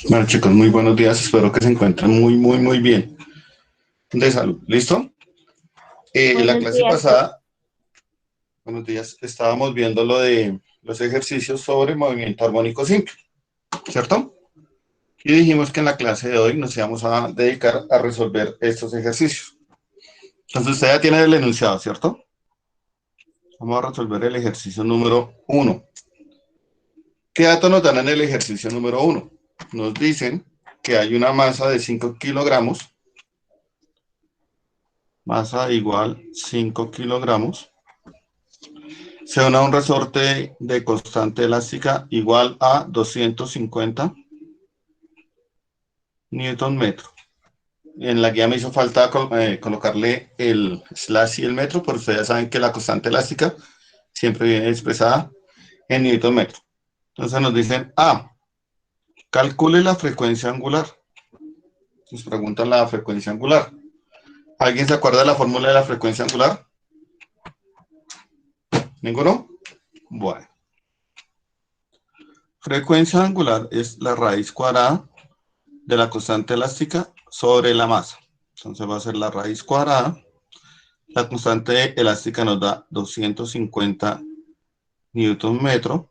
Bueno, chicos, muy buenos días. Espero que se encuentren muy bien de salud. ¿Listo? La Buenos clase días, pasada, buenos días, estábamos viendo lo de los ejercicios sobre movimiento armónico simple, ¿cierto? Y dijimos que en la clase de hoy nos íbamos a dedicar a resolver estos ejercicios. Entonces, usted ya tiene el enunciado, ¿cierto? Vamos a resolver el ejercicio número 1. ¿Qué datos nos dan en el ejercicio número 1? Nos dicen que hay una masa de 5 kilogramos, masa igual 5 kilogramos, se une a un resorte de constante elástica igual a 250 newton metro. En la guía me hizo falta colocarle el slash y el metro, porque ustedes ya saben que la constante elástica siempre viene expresada en newton metro. Entonces nos dicen, calcule la frecuencia angular. Nos preguntan la frecuencia angular. ¿Alguien se acuerda de la fórmula de la frecuencia angular? ¿Ninguno? Bueno. Frecuencia angular es la raíz cuadrada de la constante elástica sobre la masa. Entonces va a ser la raíz cuadrada. La constante elástica nos da 250 newton metro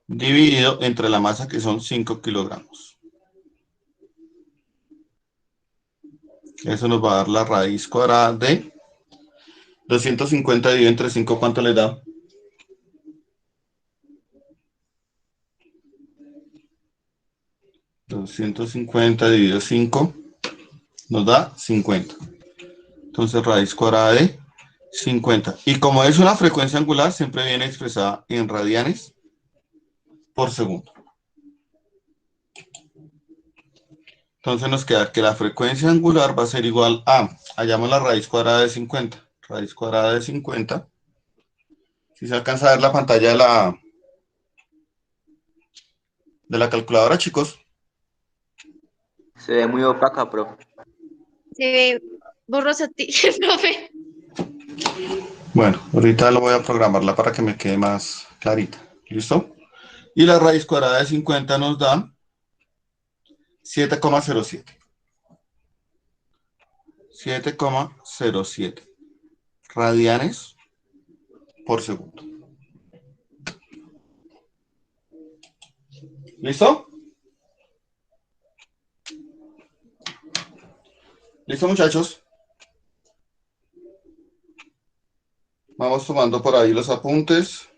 dividido entre la masa, que son 5 kilogramos. Eso nos va a dar la raíz cuadrada de 250 dividido entre 5, ¿cuánto le da? 250 dividido 5 nos da 50. Entonces raíz cuadrada de 50. Y como es una frecuencia angular, siempre viene expresada en radianes por segundo. Entonces nos queda que la frecuencia angular va a ser igual a, hallamos la raíz cuadrada de 50. Raíz cuadrada de 50. Si se alcanza a ver la pantalla de la calculadora, chicos. Se ve muy opaca, profe. se ve borroso, profe. Bueno, ahorita lo voy a programarla para que me quede más clarita. ¿Listo? Y la raíz cuadrada de 50 nos da 7,07. 7,07 radianes por segundo. ¿Listo? ¿Listo, muchachos? Vamos tomando por ahí los apuntes.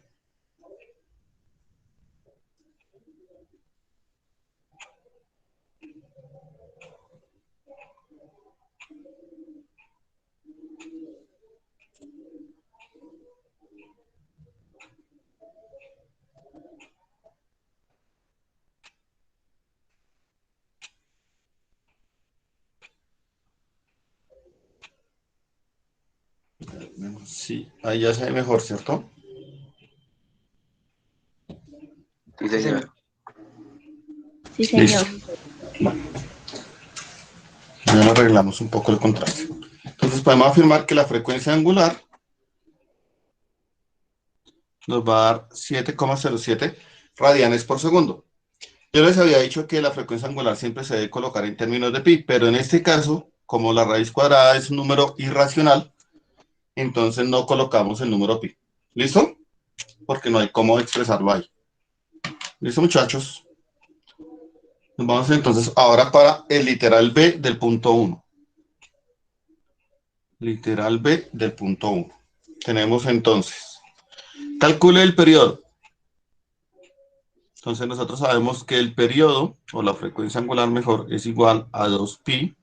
Sí, ahí ya se ve mejor, ¿cierto? Sí, señor. Sí, Listo. señor. Bueno, ya arreglamos un poco el contraste. Entonces podemos afirmar que la frecuencia angular nos va a dar 7,07 radianes por segundo. Yo les había dicho que la frecuencia angular siempre se debe colocar en términos de pi, pero en este caso, como la raíz cuadrada es un número irracional, entonces no colocamos el número pi. ¿Listo? Porque no hay cómo expresarlo ahí. ¿Listo, muchachos? Nos vamos entonces ahora para el literal B del punto 1. Literal B del punto 1. Tenemos entonces, calcule el periodo. Entonces nosotros sabemos que el periodo, o la frecuencia angular mejor, es igual a 2pi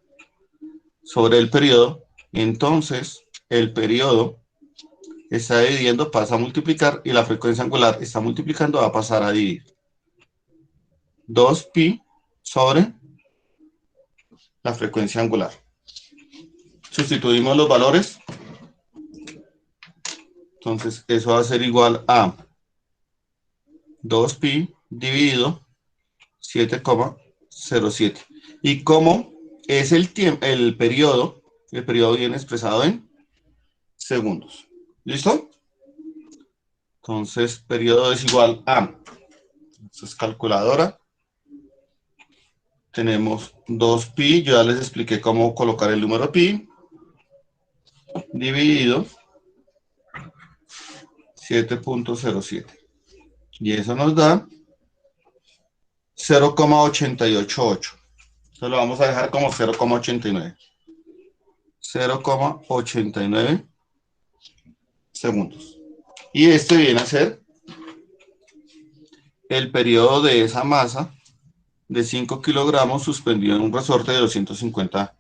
sobre el periodo. Entonces, el periodo está dividiendo, pasa a multiplicar, y la frecuencia angular está multiplicando, va a pasar a dividir. 2pi sobre la frecuencia angular. Sustituimos los valores. Entonces, eso va a ser igual a 2pi dividido 7,07. Y como es el tiempo, el periodo viene expresado en segundos. ¿Listo? Entonces, periodo es igual a, esto es calculadora, tenemos 2pi, yo ya les expliqué cómo colocar el número pi, dividido 7.07. Y eso nos da 0,888. Entonces lo vamos a dejar como 0,89. 0,89 segundos. Y este viene a ser el periodo de esa masa de 5 kilogramos suspendido en un resorte de 250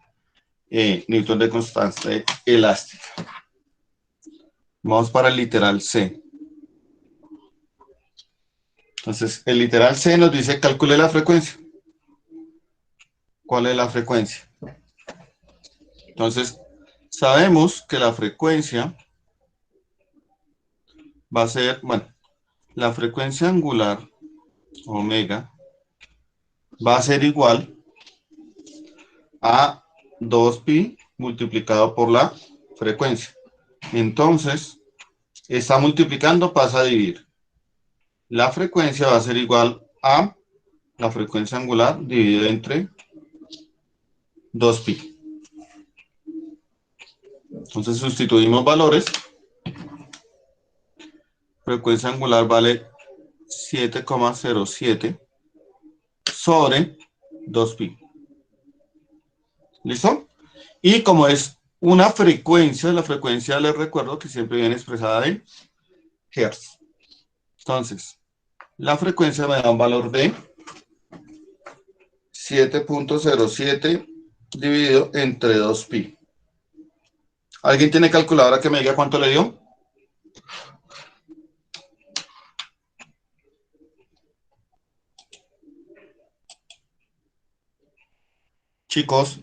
newton de constante elástica. Vamos para el literal C. Entonces, el literal C nos dice calcule la frecuencia. ¿Cuál es la frecuencia? Entonces, sabemos que la frecuencia va a ser, bueno, la frecuencia angular, omega, va a ser igual a 2pi multiplicado por la frecuencia. Entonces, está multiplicando, pasa a dividir. La frecuencia va a ser igual a la frecuencia angular dividido entre 2pi. Entonces sustituimos valores. Frecuencia angular vale 7,07 sobre 2pi. ¿Listo? Y como es una frecuencia, la frecuencia les recuerdo que siempre viene expresada en hertz. Entonces, la frecuencia me da un valor de 7.07 dividido entre 2pi. ¿Alguien tiene calculadora que me diga cuánto le dio? Chicos.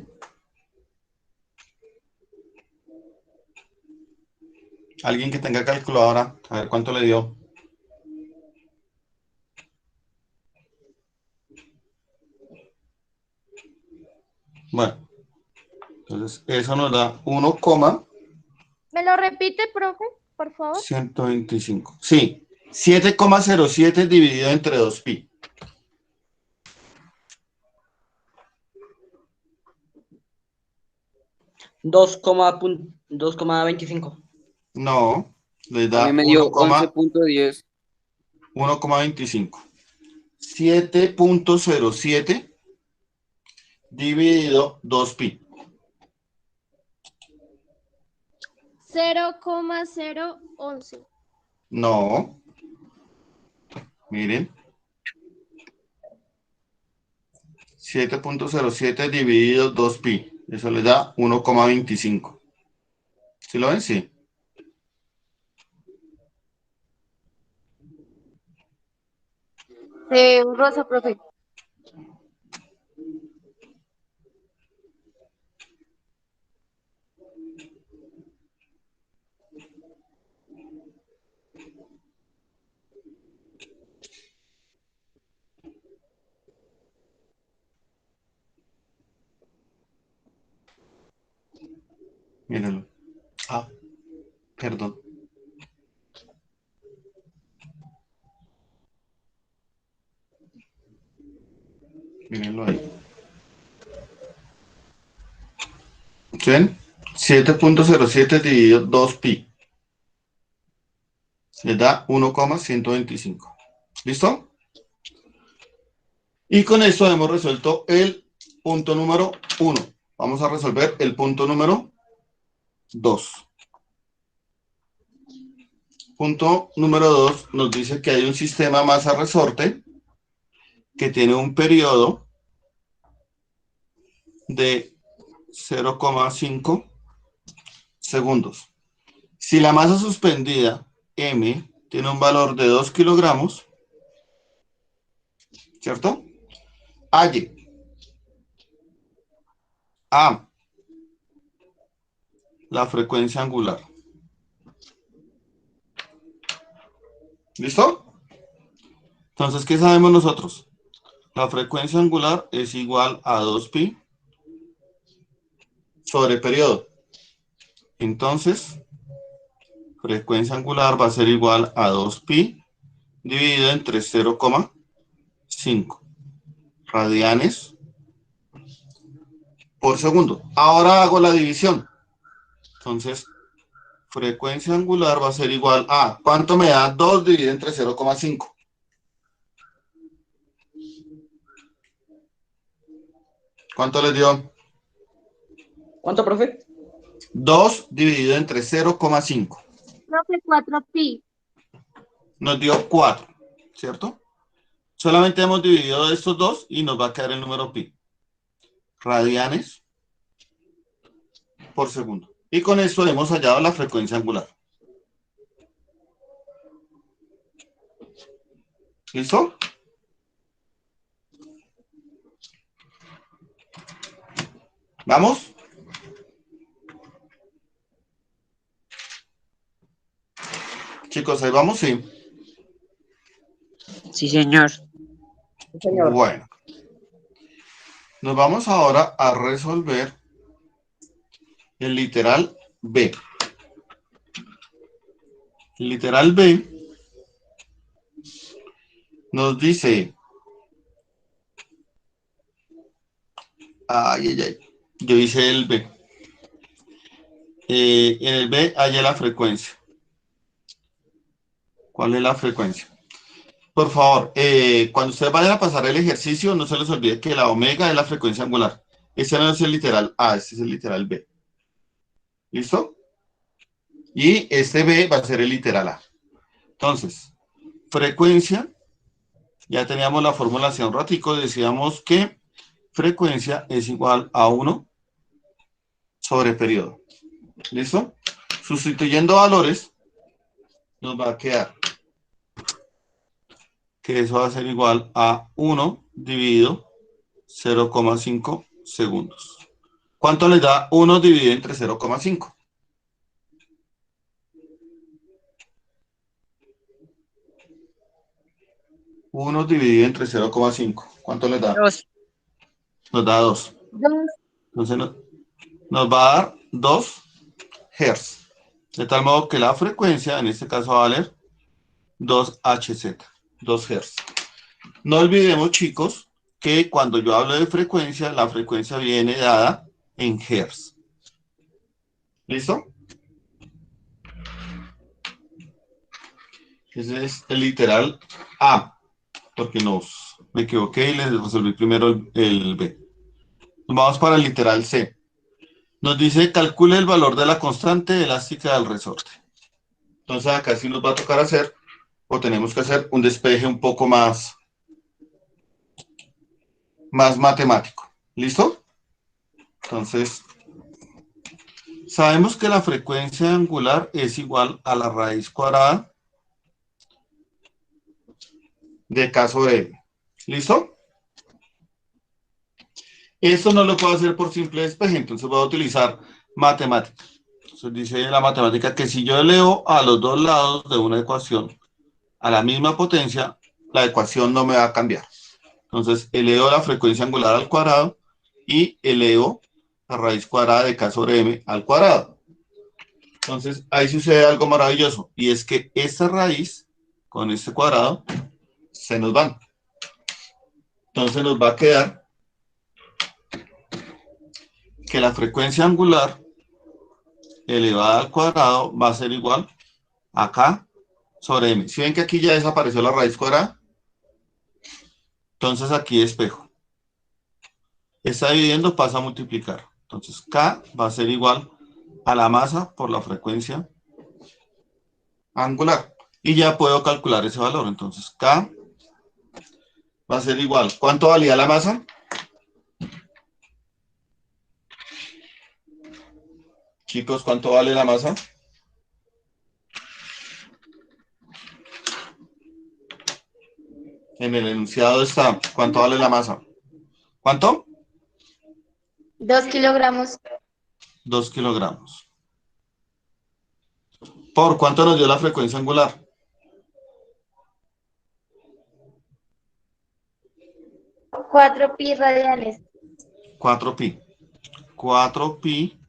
Alguien que tenga calculadora, a ver cuánto le dio. Bueno, entonces eso nos da 1, ¿Me lo repite, profe, por favor? 125. Sí, 7,07 dividido entre 2pi. Dos coma 25. No, les A da mí me dio 11.10. 1,25. 7.07 dividido 2pi. 0,011. No. Miren. 7.07 dividido 2pi. Eso les da 1,25. ¿Sí lo ven? Sí. Rosa, profe. Mírenlo. Ah, perdón. Mírenlo ahí. ¿Ven? 7.07 dividido 2pi. Les da 1,125. ¿Listo? Y con esto hemos resuelto el punto número 1. Vamos a resolver el punto número 2. Punto número 2 nos dice que hay un sistema masa-resorte que tiene un periodo de 0,5 segundos. Si la masa suspendida M tiene un valor de 2 kilogramos, ¿cierto? Halle A, la frecuencia angular. ¿Listo? Entonces, ¿qué sabemos nosotros? La frecuencia angular es igual a 2pi sobre periodo. Entonces, frecuencia angular va a ser igual a 2pi dividido entre 0,5 radianes por segundo. Ahora hago la división. Entonces, frecuencia angular va a ser igual a, ¿cuánto me da 2 dividido entre 0,5? ¿Cuánto les dio? ¿Cuánto, profe? 2 dividido entre 0,5. Profe, 4pi. Nos dio 4, ¿cierto? Solamente hemos dividido estos dos y nos va a quedar el número pi. Radianes por segundo. Y con esto hemos hallado la frecuencia angular. ¿Listo? ¿Vamos? Chicos, ahí vamos, sí. Sí, señor. Señor. Bueno. Nos vamos ahora a resolver el literal B. El literal B nos dice... Ay, ay, ay. Yo hice el B. En el B haya la frecuencia. ¿Cuál es la frecuencia? Por favor, cuando ustedes vayan a pasar el ejercicio, no se les olvide que la omega es la frecuencia angular. Este no es el literal A, este es el literal B. ¿Listo? Y este B va a ser el literal A. Entonces, frecuencia, ya teníamos la fórmula hace un ratico, decíamos que frecuencia es igual a 1 sobre periodo. ¿Listo? Sustituyendo valores, nos va a quedar que eso va a ser igual a 1 dividido 0,5 segundos. ¿Cuánto le da 1 dividido entre 0,5? Uno dividido entre 0,5. ¿Cuánto le da? 2. Nos da 2. 2. Entonces nos va a dar 2 Hz. De tal modo que la frecuencia, en este caso va a valer 2 Hz. 2 Hz. No olvidemos, chicos, que cuando yo hablo de frecuencia, la frecuencia viene dada en Hz. ¿Listo? Ese es el literal A, porque me equivoqué y les resolví primero el B. Nos vamos para el literal C. Nos dice, calcule el valor de la constante elástica del resorte. Entonces acá sí nos va a tocar hacer, o tenemos que hacer un despeje un poco más matemático. ¿Listo? Entonces, sabemos que la frecuencia angular es igual a la raíz cuadrada de K sobre M. ¿Listo? Esto no lo puedo hacer por simple despeje, entonces voy a utilizar matemática. Entonces dice la matemática que si yo elevo a los dos lados de una ecuación a la misma potencia, la ecuación no me va a cambiar. Entonces elevo la frecuencia angular al cuadrado y elevo la raíz cuadrada de K sobre M al cuadrado. Entonces ahí sucede algo maravilloso, y es que esta raíz con este cuadrado se nos van. Entonces nos va a quedar que la frecuencia angular elevada al cuadrado va a ser igual a K sobre M. ¿Sí ven que aquí ya desapareció la raíz cuadrada? Entonces aquí despejo. Está dividiendo, pasa a multiplicar. Entonces K va a ser igual a la masa por la frecuencia angular. Y ya puedo calcular ese valor. Entonces K va a ser igual. ¿Cuánto valía la masa? Chicos, ¿cuánto vale la masa? En el enunciado está. ¿Cuánto vale la masa? ¿Cuánto? 2 kilogramos. 2 kilogramos. ¿Por cuánto nos dio la frecuencia angular? 4pi radianes. 4pi. 4pi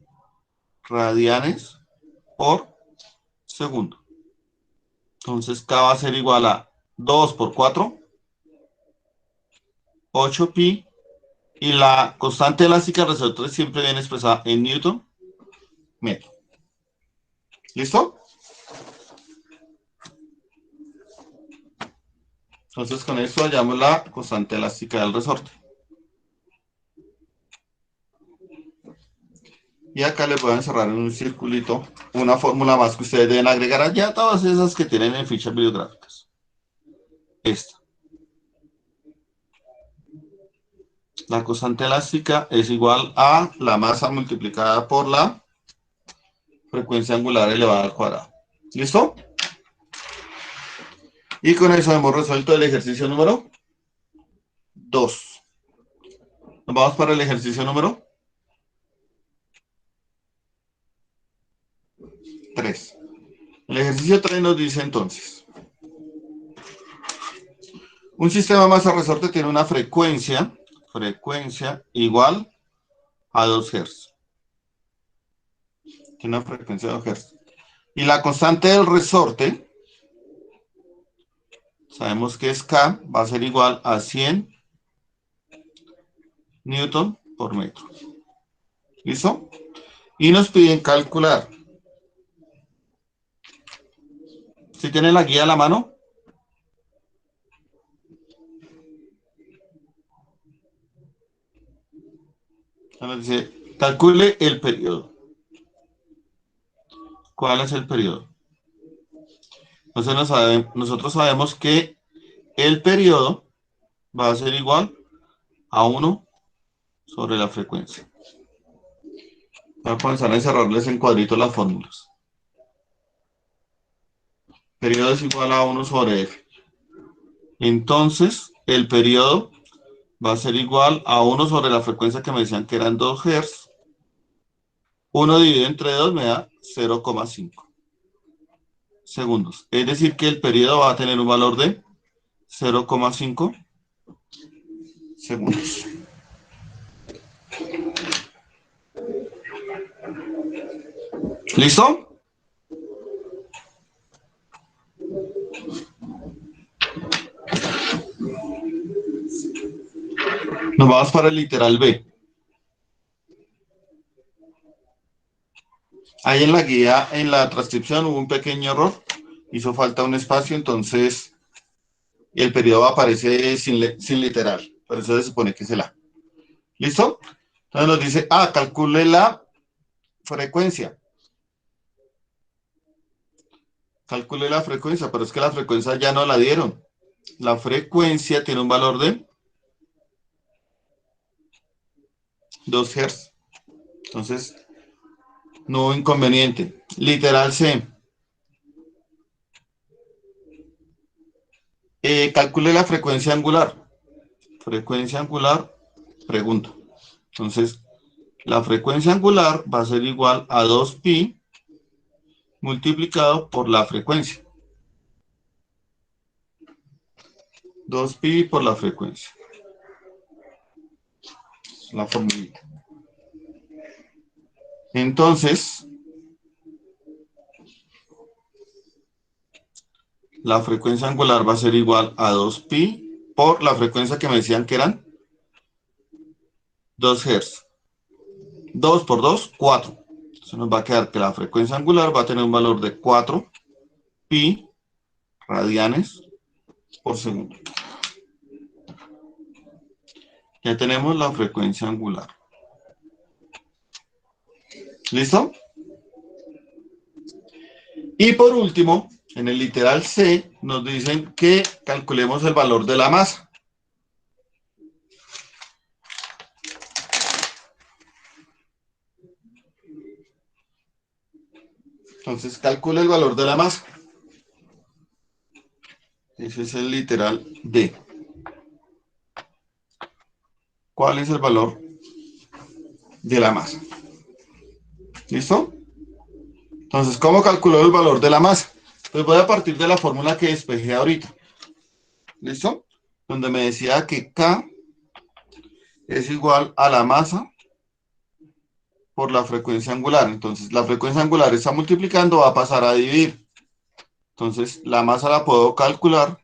radianes por segundo. Entonces K va a ser igual a 2 por 4, 8pi Y la constante elástica del resorte siempre viene expresada en Newton metro. ¿Listo? Entonces con esto hallamos la constante elástica del resorte. Y acá les voy a encerrar en un circulito una fórmula más que ustedes deben agregar allá, todas esas que tienen en fichas bibliográficas. Esta. La constante elástica es igual a la masa multiplicada por la frecuencia angular elevada al cuadrado. ¿Listo? Y con eso hemos resuelto el ejercicio número 2. Nos vamos para el ejercicio número 3. El ejercicio 3 nos dice entonces: un sistema masa-resorte tiene una frecuencia igual a 2 Hz. Tiene una frecuencia de 2 Hz. Y la constante del resorte, sabemos que es K, va a ser igual a 100 Newton por metro. ¿Listo? Y nos piden calcular. ¿Si tienen la guía a la mano? Nos dice, calcule el periodo. ¿Cuál es el periodo? Entonces nosotros sabemos que el periodo va a ser igual a 1 sobre la frecuencia. Voy a comenzar a encerrarles en cuadritos las fórmulas. Periodo es igual a 1 sobre F. Entonces, el periodo va a ser igual a 1 sobre la frecuencia que me decían que eran 2 Hz. 1 dividido entre 2 me da 0,5 segundos. Es decir, que el periodo va a tener un valor de 0,5 segundos. ¿Listo? Nos vamos para el literal B. Ahí en la guía, en la transcripción, hubo un pequeño error. Hizo falta un espacio, entonces el periodo aparece sin literal. Por eso se supone que es el A. ¿Listo? Entonces nos dice, calcule la frecuencia. Calcule la frecuencia, pero es que la frecuencia ya no la dieron. La frecuencia tiene un valor de 2 Hz. Entonces, no hubo inconveniente. Literal C. Calcule la frecuencia angular. Frecuencia angular, pregunta. Entonces, la frecuencia angular va a ser igual a 2pi multiplicado por la frecuencia. 2pi por la frecuencia. La formulita. Entonces, la frecuencia angular va a ser igual a 2pi por la frecuencia que me decían que eran 2 Hz. 2 por 2, 4. Entonces nos va a quedar que la frecuencia angular va a tener un valor de 4 pi radianes por segundo. Ya tenemos la frecuencia angular. ¿Listo? Y por último, en el literal C, nos dicen que calculemos el valor de la masa. Entonces, calcule el valor de la masa. Ese es el literal D. ¿Cuál es el valor de la masa? ¿Listo? Entonces, ¿cómo calculó el valor de la masa? Pues voy a partir de la fórmula que despejé ahorita. ¿Listo? Donde me decía que K es igual a la masa por la frecuencia angular. Entonces, la frecuencia angular está multiplicando, va a pasar a dividir. Entonces, la masa la puedo calcular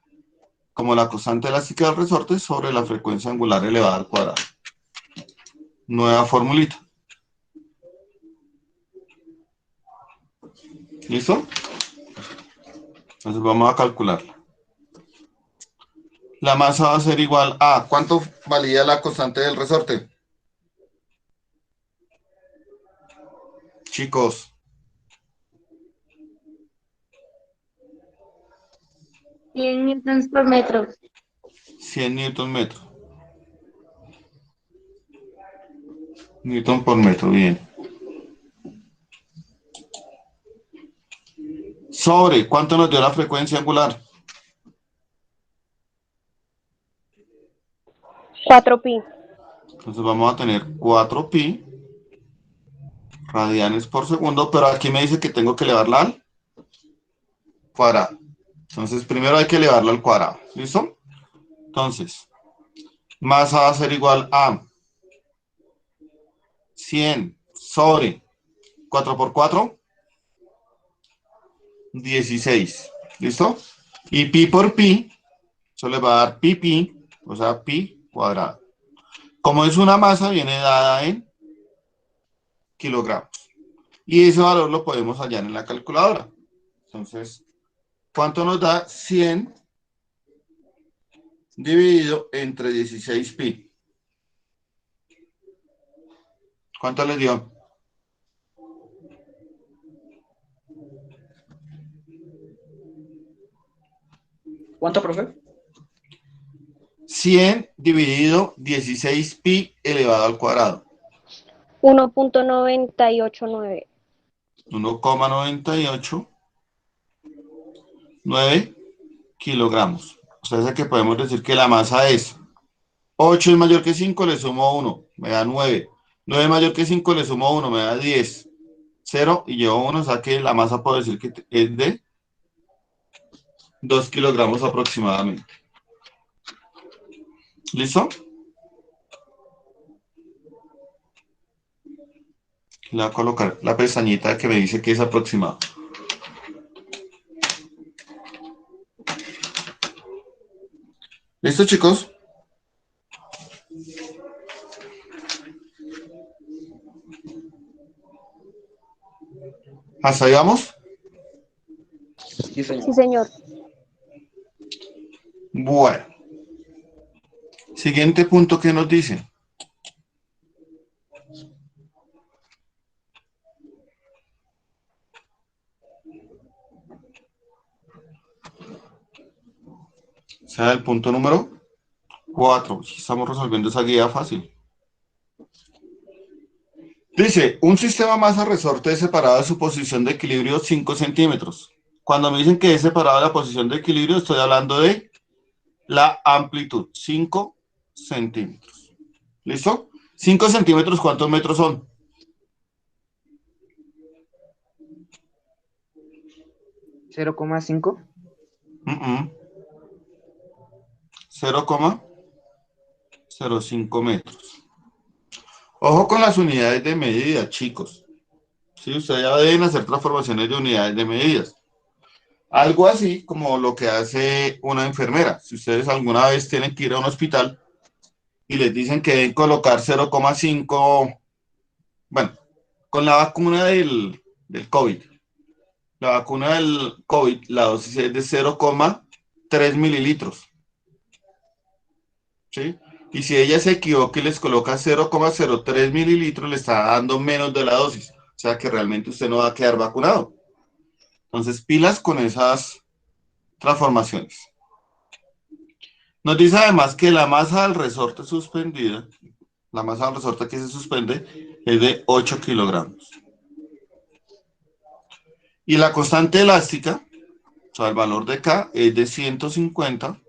como la constante elástica del resorte sobre la frecuencia angular elevada al cuadrado. nueva formulita. ¿Listo? Entonces vamos a calcular. La masa va a ser igual a, ¿cuánto valía la constante del resorte? Chicos, 100 newtons por metro. 100 newton metro. Newton por metro, bien. Sobre, ¿cuánto nos dio la frecuencia angular? 4pi. Entonces vamos a tener 4pi radianes por segundo, pero aquí me dice que tengo que elevarla al cuadrado. Entonces primero hay que elevarla al cuadrado. ¿Listo? Entonces, masa va a ser igual a 100 sobre 4 por 4, 16. ¿Listo? Y pi por pi, eso le va a dar pi, o sea, pi cuadrado. Como es una masa, viene dada en kilogramos. Y ese valor lo podemos hallar en la calculadora. Entonces, ¿cuánto nos da 100 dividido entre 16pi? ¿Cuánto les dio? ¿Cuánto, profe? 100 dividido 16pi elevado al cuadrado. 1.989. 1,989 kilogramos. O sea que podemos decir que la masa es 8 es mayor que 5, le sumo 1, me da 9. 9 es mayor que 5, le sumo 1, me da 10. 0 y llevo 1, o sea que la masa puedo decir que es de 2 kilogramos aproximadamente. ¿Listo? Le voy a colocar la pestañita que me dice que es aproximado. ¿Listo, chicos? ¿Hasta ahí vamos? Sí, señor. Sí, señor. Bueno. Siguiente punto que nos dice. O sea, el punto número 4. Estamos resolviendo esa guía fácil. Dice, un sistema masa-resorte es separado de su posición de equilibrio 5 centímetros. Cuando me dicen que es separado de la posición de equilibrio, estoy hablando de la amplitud, 5 centímetros. ¿Listo? 5 centímetros, ¿cuántos metros son? 0,5. 0,05 metros. Ojo con las unidades de medida, chicos. Sí, ustedes ya deben hacer transformaciones de unidades de medidas. Algo así como lo que hace una enfermera. Si ustedes alguna vez tienen que ir a un hospital y les dicen que deben colocar 0,5, bueno, con la vacuna del COVID. La vacuna del COVID, la dosis es de 0,3 mililitros. ¿Sí? Y si ella se equivoca y les coloca 0,03 mililitros, le está dando menos de la dosis. O sea que realmente usted no va a quedar vacunado. Entonces, pilas con esas transformaciones. Nos dice además que la masa del resorte suspendida, la masa del resorte que se suspende, es de 8 kilogramos. Y la constante elástica, o sea, el valor de K, es de 150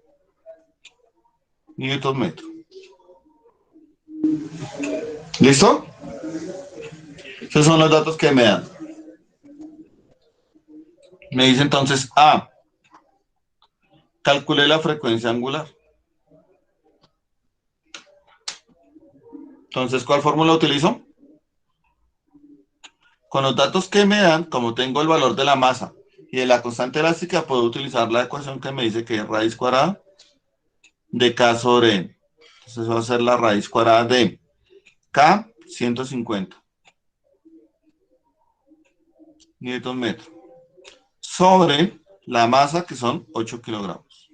newton metro. ¿Listo? Esos son los datos que me dan. Me dice entonces A. Calcule la frecuencia angular. Entonces, ¿cuál fórmula utilizo? Con los datos que me dan, como tengo el valor de la masa y de la constante elástica, puedo utilizar la ecuación que me dice que es raíz cuadrada de K sobre N. Entonces va a ser la raíz cuadrada de K 150 Newton metro sobre la masa, que son 8 kilogramos.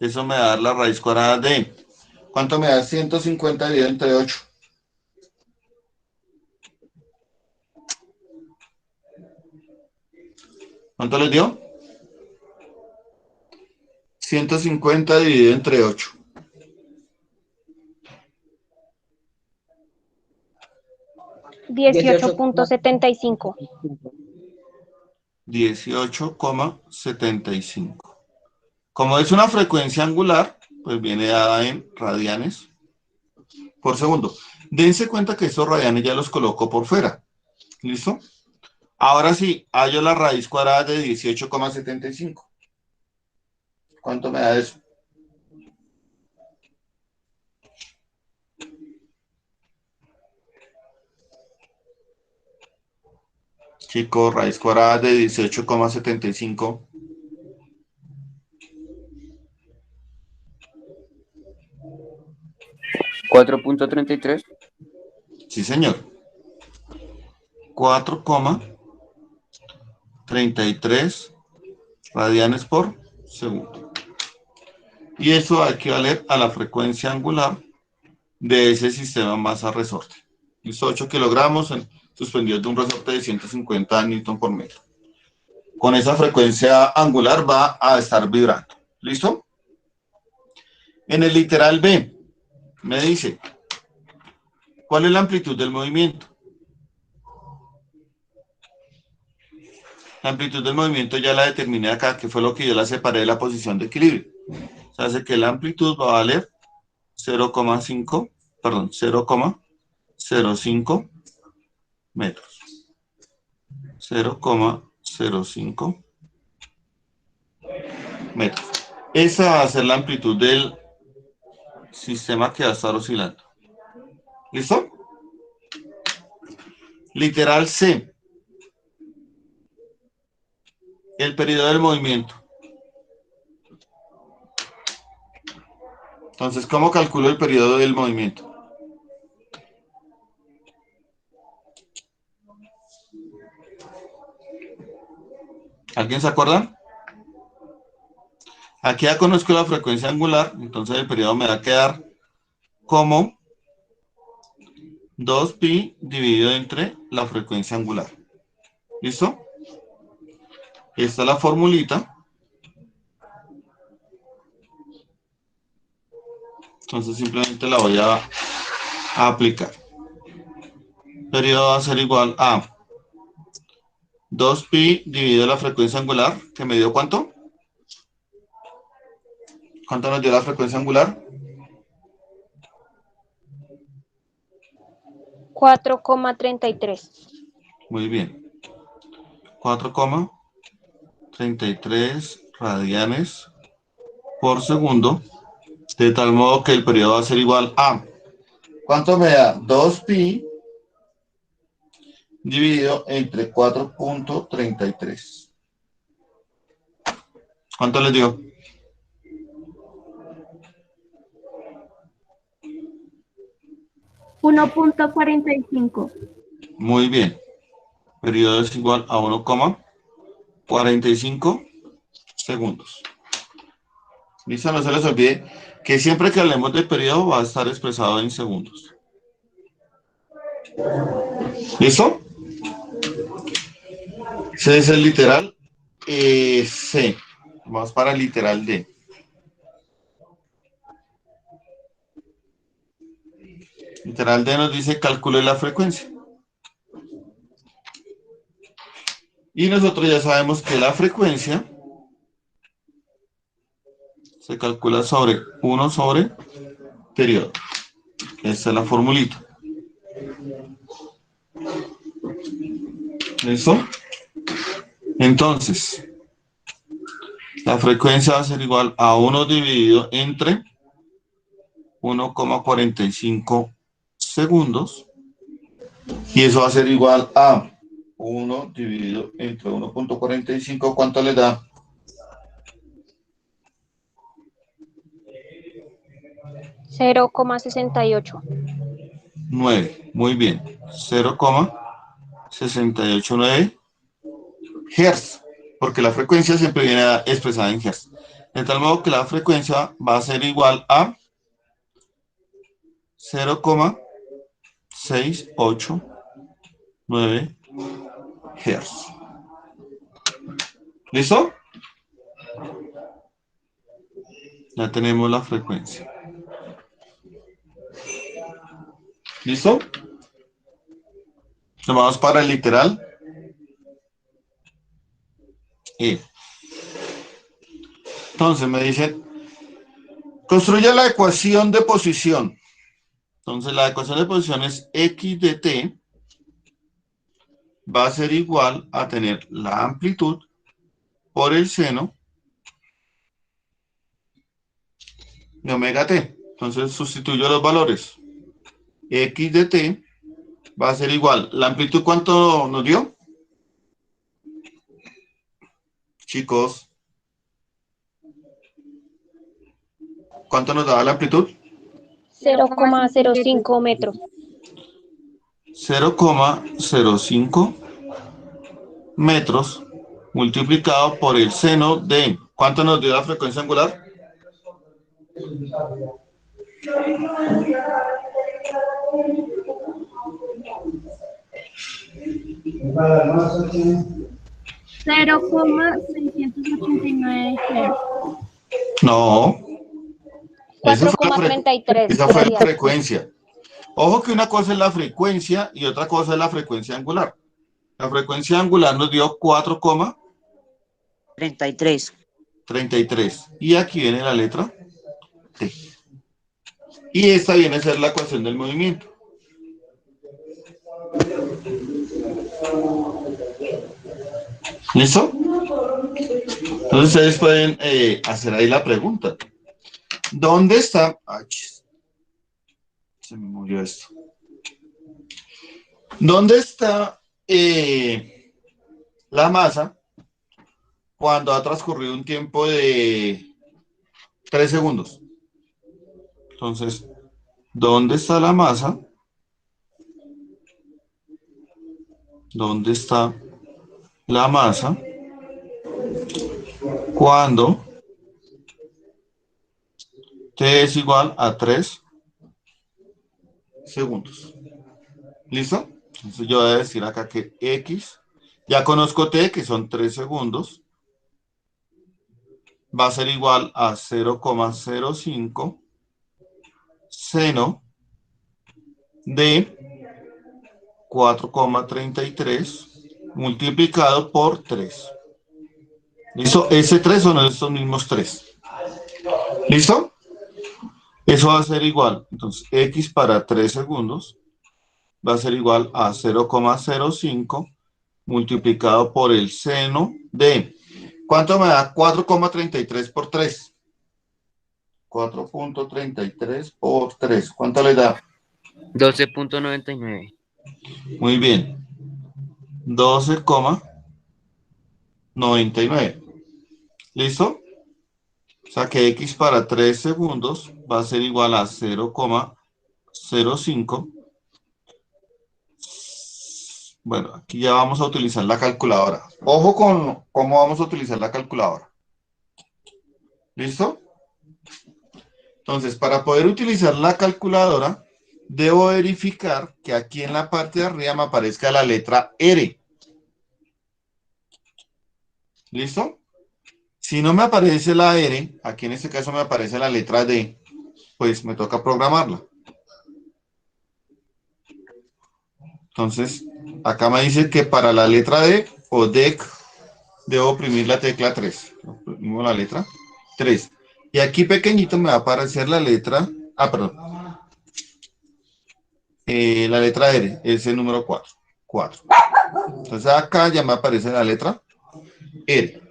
Eso me va a dar la raíz cuadrada de... ¿Cuánto me da 150 dividido entre 8? ¿Cuánto les dio? 150 dividido entre 8. $18.75. 18,75. Como es una frecuencia angular, pues viene dada en radianes por segundo. Dense cuenta que estos radianes ya los coloco por fuera. ¿Listo? Ahora sí, hallo la raíz cuadrada de 18,75. ¿Cuánto me da eso? Chicos, raíz cuadrada de 18,75. ¿4.33? Sí, señor. 4,33 radianes por segundo. Y eso va a equivaler a la frecuencia angular de ese sistema masa-resorte. Listo, 8 kilogramos suspendidos de un resorte de 150 newton por metro. Con esa frecuencia angular va a estar vibrando. ¿Listo? En el literal B, me dice, ¿cuál es la amplitud del movimiento? La amplitud del movimiento ya la determiné acá, que fue lo que yo la separé de la posición de equilibrio. O sea, hace que la amplitud va a valer 0,05 metros. 0,05 metros. Esa va a ser la amplitud del sistema que va a estar oscilando. ¿Listo? Literal C. El periodo del movimiento. Entonces, ¿cómo calculo el periodo del movimiento? ¿Alguien se acuerda? Aquí ya conozco la frecuencia angular, entonces el periodo me va a quedar como 2pi dividido entre la frecuencia angular. ¿Listo? Esta es la formulita. Entonces simplemente la voy a aplicar. Periodo va a ser igual a 2pi dividido la frecuencia angular, que me dio ¿cuánto? ¿Cuánto nos dio la frecuencia angular? 4,33. Muy bien. 4,33 radianes por segundo, de tal modo que el periodo va a ser igual a, ¿cuánto me da? 2pi dividido entre 4,33. ¿Cuánto les dio? 1.45. Muy bien. Periodo es igual a 1,45 segundos. Listo, no se les olvide que siempre que hablemos de periodo va a estar expresado en segundos. ¿Listo? Ese es el literal C. Vamos para el literal D. Literal D nos dice calcule la frecuencia. Y nosotros ya sabemos que la frecuencia se calcula sobre 1 sobre periodo. Esta es la formulita. ¿Listo? Entonces, la frecuencia va a ser igual a 1 dividido entre 1,45 segundos. Y eso va a ser igual a 1 dividido entre 1,45. ¿Cuánto le da? 0,68. 9. Muy bien. 0,689 Hz. Porque la frecuencia siempre viene expresada en Hz. De tal modo que la frecuencia va a ser igual a 0,689 Hz. ¿Listo? Ya tenemos la frecuencia. ¿Listo? Nos vamos para el literal. E. Entonces me dicen, construye la ecuación de posición. Entonces la ecuación de posición es x de t va a ser igual a tener la amplitud por el seno de omega t. Entonces sustituyo los valores. X de t va a ser igual. ¿La amplitud cuánto nos dio? Chicos, ¿cuánto nos daba la amplitud? 0,05 metros. 0,05 metros multiplicado por el seno de... ¿Cuánto nos dio la frecuencia angular? Cero coma 689 Hz. No, esa fue 4,33. esa fue la frecuencia. Ojo que una cosa es la frecuencia y otra cosa es la frecuencia angular. La frecuencia angular nos dio 33. 4,33. Y aquí viene la letra T. Y esta viene a ser la ecuación del movimiento. ¿Listo? Entonces ustedes pueden hacer ahí la pregunta. ¿Dónde está? Ay, se me murió esto. ¿Dónde está la masa cuando ha transcurrido un tiempo de 3 segundos? Entonces, ¿dónde está la masa? ¿Dónde está la masa cuando t es igual a 3 segundos? ¿Listo? Entonces yo voy a decir acá que x, ya conozco t, que son 3 segundos, va a ser igual a 0,05 seno de 4,33 multiplicado por 3. ¿Listo? Ese 3 son estos mismos 3. ¿Listo? Eso va a ser igual. Entonces, x para 3 segundos va a ser igual a 0,05 multiplicado por el seno de... ¿Cuánto me da 4,33 por 3? 4,33 por 3. ¿Cuánto le da? 12.99. Muy bien. 12,99. ¿Listo? O sea que x para 3 segundos va a ser igual a 0,05. Bueno, aquí ya vamos a utilizar la calculadora. Ojo con cómo vamos a utilizar la calculadora. ¿Listo? Entonces, para poder utilizar la calculadora, debo verificar que aquí en la parte de arriba me aparezca la letra R. ¿Listo? Si no me aparece la R, aquí en este caso me aparece la letra D, pues me toca programarla. Entonces, acá me dice que para la letra D o DEC debo oprimir la tecla 3. Oprimimos la letra 3. Y aquí pequeñito me va a aparecer la letra, perdón, la letra R, es el número 4. 4. Entonces acá ya me aparece la letra R.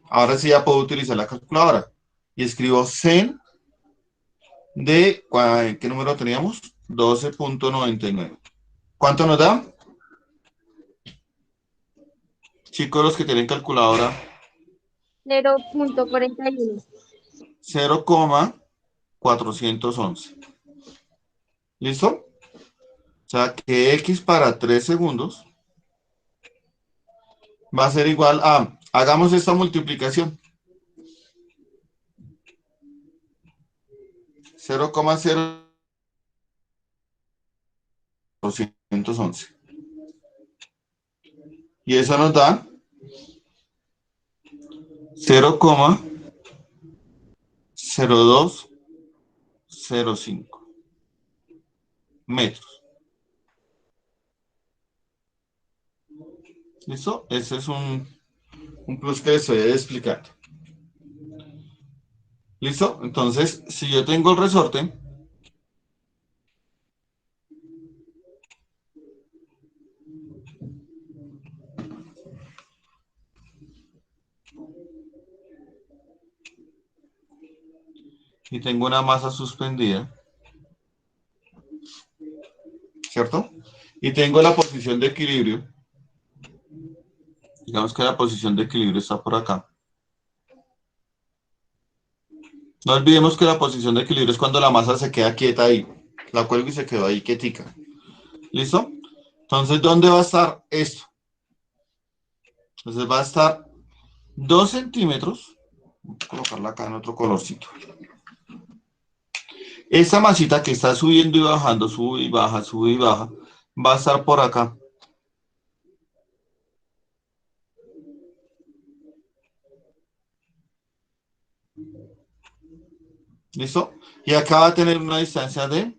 Ahora sí ya puedo utilizar la calculadora. Y escribo sen de, ¿qué número teníamos? 12.99. ¿Cuánto nos da? Chicos, los que tienen calculadora. 0,41. 0,411. ¿Listo? O sea, que X para 3 segundos va a ser igual a, hagamos esta multiplicación. 0,0211. Y eso nos da 0,0205 metros. ¿Listo? Ese es un plus que les estoy explicando. ¿Listo? Entonces, si yo tengo el resorte, y tengo una masa suspendida, ¿cierto? Y tengo la posición de equilibrio. Digamos que la posición de equilibrio está por acá. No olvidemos que la posición de equilibrio es cuando la masa se queda quieta ahí. La cuelgo y se quedó ahí quietica. ¿Listo? Entonces, ¿dónde va a estar esto? Entonces va a estar 2 centímetros. Voy a colocarla acá en otro colorcito. Esta masita que está subiendo y bajando, sube y baja, va a estar por acá. ¿Listo? Y acá va a tener una distancia de...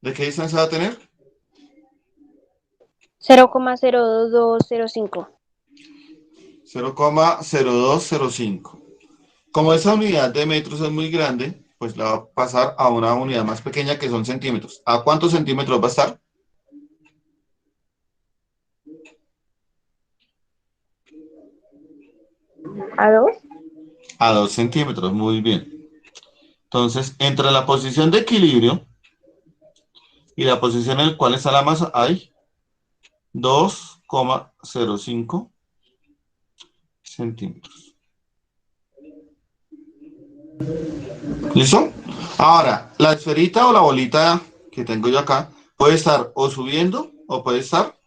¿De qué distancia va a tener? 0,02205. 0,0205. Como esa unidad de metros es muy grande, pues la va a pasar a una unidad más pequeña que son centímetros. ¿A cuántos centímetros va a estar? ¿A 2? A 2 centímetros, muy bien. Entonces, entre la posición de equilibrio y la posición en la cual está la masa hay 2,05 centímetros. ¿Listo? Ahora, la esferita o la bolita que tengo yo acá puede estar o subiendo o puede estar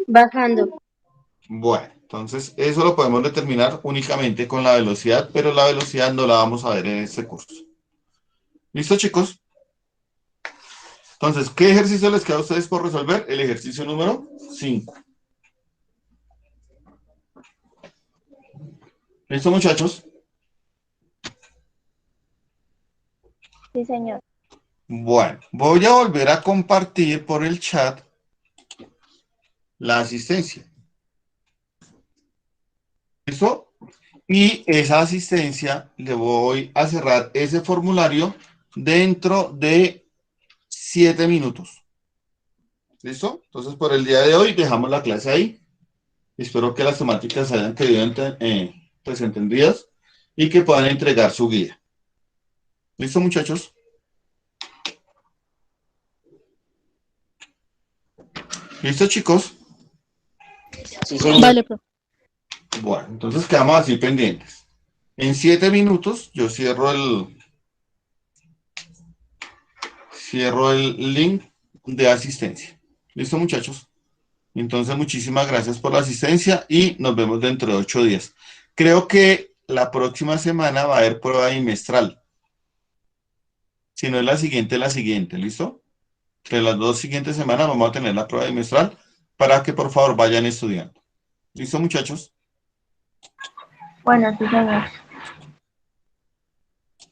Bajando. bueno. Entonces, eso lo podemos determinar únicamente con la velocidad, pero la velocidad no la vamos a ver en este curso. ¿Listo, chicos? Entonces, ¿qué ejercicio les queda a ustedes por resolver? El ejercicio número 5. ¿Listo, muchachos? Sí, señor. Bueno, voy a volver a compartir por el chat la asistencia. ¿Listo? Y esa asistencia le voy a cerrar ese formulario dentro de 7 minutos. ¿Listo? Entonces, por el día de hoy dejamos la clase ahí. Espero que las temáticas hayan quedado pues, entendidas y que puedan entregar su guía. ¿Listo, muchachos? ¿Listo, chicos? Sí, señor. Vale, profe. Bueno, entonces quedamos así pendientes. En 7 minutos yo cierro el link de asistencia. ¿Listo, muchachos? Entonces, muchísimas gracias por la asistencia y nos vemos dentro de 8 días. Creo que la próxima semana va a haber prueba bimestral. Si no es la siguiente, ¿listo? Entre las 2 siguientes semanas vamos a tener la prueba bimestral para que por favor vayan estudiando. ¿Listo, muchachos? Bueno, sí, señor.